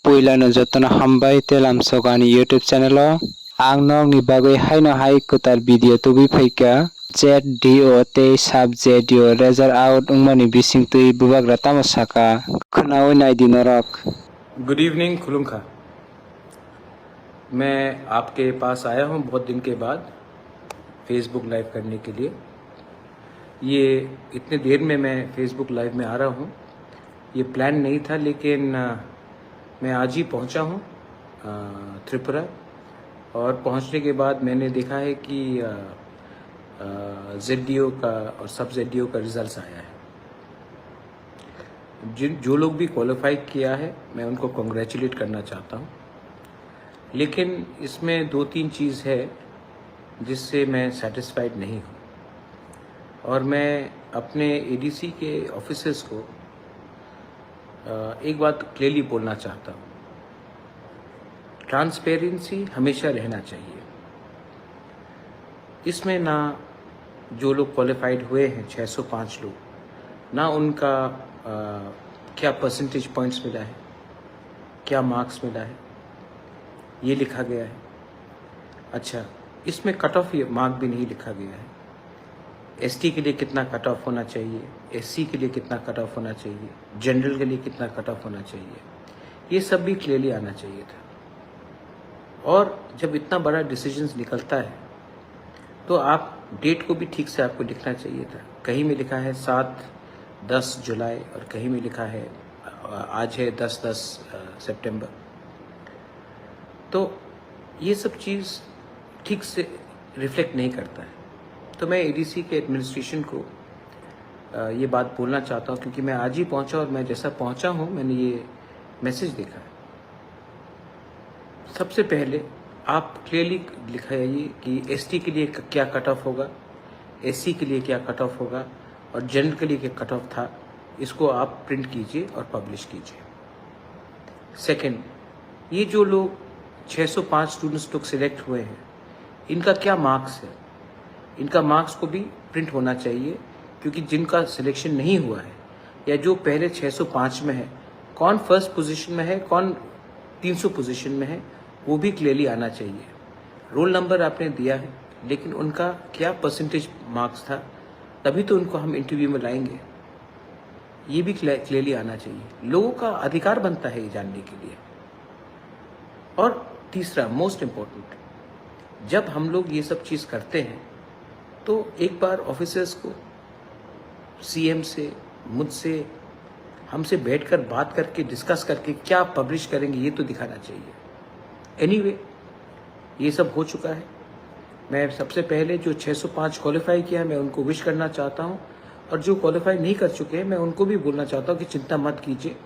Puilano jotona hambai telam sogani YouTube channel o ang nog ni bagui haino hai kutar video tubi phaika chat dio tei subject dio result out ungmani bising tui bubagra tamo saka khnaui naidi norok. Good evening खुलुमखा। मैं आपके पास आया हूँ बहुत दिन के बाद Facebook live करने के लिए। ये इतने देर में मैं फेसबुक लाइव में आ रहा हूँ, ये प्लान नहीं था, लेकिन मैं आज ही पहुँचा हूँ त्रिपुरा। और पहुँचने के बाद मैंने देखा है कि ZDO का और सब ZDO का रिजल्ट्स आया है। जो लोग भी क्वालिफाई किया है मैं उनको कॉन्ग्रेचुलेट करना चाहता हूँ, लेकिन इसमें 2-3 चीज़ है जिससे मैं सेटिस्फाइड नहीं हूँ। और मैं अपने ADC के ऑफिसर्स को एक बात क्लियरली बोलना चाहता हूँ, ट्रांसपेरेंसी हमेशा रहना चाहिए। इसमें ना जो लोग क्वालिफाइड हुए हैं 605 लोग, ना उनका क्या परसेंटेज पॉइंट्स मिला है, क्या मार्क्स मिला है, ये लिखा गया है। अच्छा, इसमें कट ऑफ मार्क भी नहीं लिखा गया है। ST के लिए कितना कट ऑफ होना चाहिए, SC के लिए कितना कट ऑफ होना चाहिए, जनरल के लिए कितना कट ऑफ होना चाहिए, ये सब भी क्लियरली आना चाहिए था। और जब इतना बड़ा डिसीजंस निकलता है तो आप डेट को भी ठीक से आपको लिखना चाहिए था। कहीं में लिखा है 7-10 जुलाई और कहीं में लिखा है आज है 10-10 सितंबर। तो ये सब चीज़ ठीक से रिफ्लेक्ट नहीं करता है। तो मैं ADC के एडमिनिस्ट्रेशन को ये बात बोलना चाहता हूँ, क्योंकि मैं आज ही पहुँचा और मैं जैसा पहुँचा हूँ मैंने ये मैसेज देखा है। सबसे पहले आप क्लियरली लिखाइए कि ST के लिए क्या कट ऑफ होगा, SC के लिए क्या कट ऑफ होगा और जनरल के लिए क्या कट ऑफ था, इसको आप प्रिंट कीजिए और पब्लिश कीजिए। सेकंड, ये जो लोग 605 स्टूडेंट्स लोग सिलेक्ट हुए हैं, इनका क्या मार्क्स है, इनका मार्क्स को भी प्रिंट होना चाहिए, क्योंकि जिनका सिलेक्शन नहीं हुआ है या जो पहले 605 में है, कौन फर्स्ट पोजीशन में है, कौन 300 पोजीशन में है, वो भी क्लियरली आना चाहिए। रोल नंबर आपने दिया है, लेकिन उनका क्या परसेंटेज मार्क्स था, तभी तो उनको हम इंटरव्यू में लाएंगे। ये भी क्लियरली आना चाहिए। लोगों का अधिकार बनता है ये जानने के लिए। और तीसरा मोस्ट इम्पोर्टेंट, जब हम लोग ये सब चीज़ करते हैं तो एक बार ऑफिसर्स को CM से, मुझसे, हमसे बैठकर बात करके डिस्कस करके क्या पब्लिश करेंगे ये तो दिखाना चाहिए। एनीवे, ये सब हो चुका है। मैं सबसे पहले जो 605 क्वालिफाई किया मैं उनको विश करना चाहता हूँ, और जो क्वालिफाई नहीं कर चुके हैं मैं उनको भी बोलना चाहता हूँ कि चिंता मत कीजिए,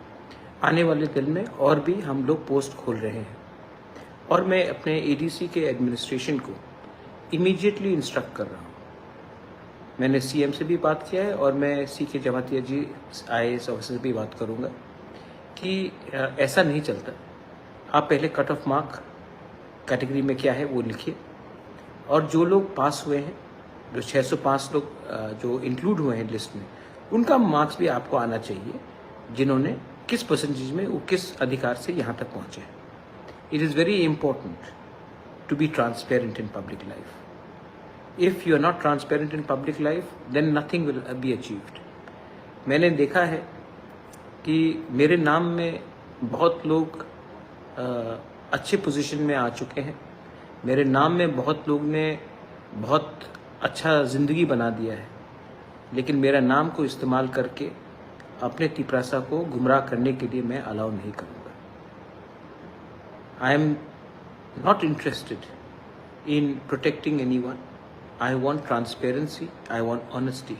आने वाले दिन में और भी हम लोग पोस्ट खोल रहे हैं। और मैं अपने ADC के एडमिनिस्ट्रेशन को इमीडिएटली इंस्ट्रक्ट कर रहा हूँ। मैंने CM से भी बात किया है और मैं CK जमातिया जी IAS ऑफिसर से भी बात करूँगा कि ऐसा नहीं चलता। आप पहले कट ऑफ मार्क कैटेगरी में क्या है वो लिखिए, और जो लोग पास हुए हैं, जो 605 लोग जो इंक्लूड हुए हैं लिस्ट में, उनका मार्क्स भी आपको आना चाहिए, जिन्होंने किस परसेंटेज में, वो किस अधिकार से यहाँ तक पहुँचे हैं। It is very important to be transparent in public life. If you are not transparent in public life, then nothing will be achieved. मैंने देखा है कि मेरे नाम में बहुत लोग अच्छे पोजीशन में आ चुके हैं। मेरे नाम में बहुत लोग ने बहुत अच्छा ज़िंदगी बना दिया है, लेकिन मेरा नाम को इस्तेमाल करके अपने तिपरासा को गुमराह करने के लिए मैं अलाउ नहीं करूँगा। I am not interested in protecting anyone. I want transparency, I want honesty.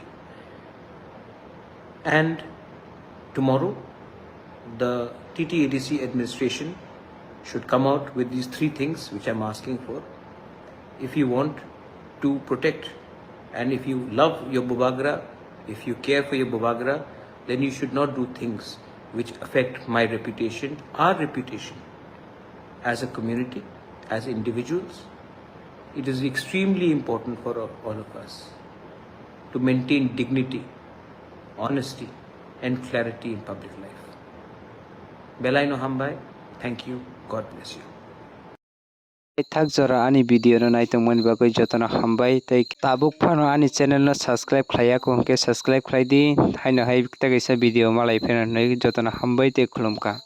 And tomorrow, the TTADC administration should come out with these 3 things which I'm asking for. If you want to protect, and if you love your Bubagra, if you care for your Bubagra, then you should not do things which affect my reputation, our reputation. As a community, as individuals, it is extremely important for all of us to maintain dignity, honesty, and clarity in public life. Belaino Hambai, Thank you. God bless you. Thak jora ani video no naitongmani bagui jotona hambai tei tabuk phano ani channel no subscribe khlaiya ko hwnkhe subscribe khlai di haino hai tei kaisa video malai phaina jotona hambai tei khulumka.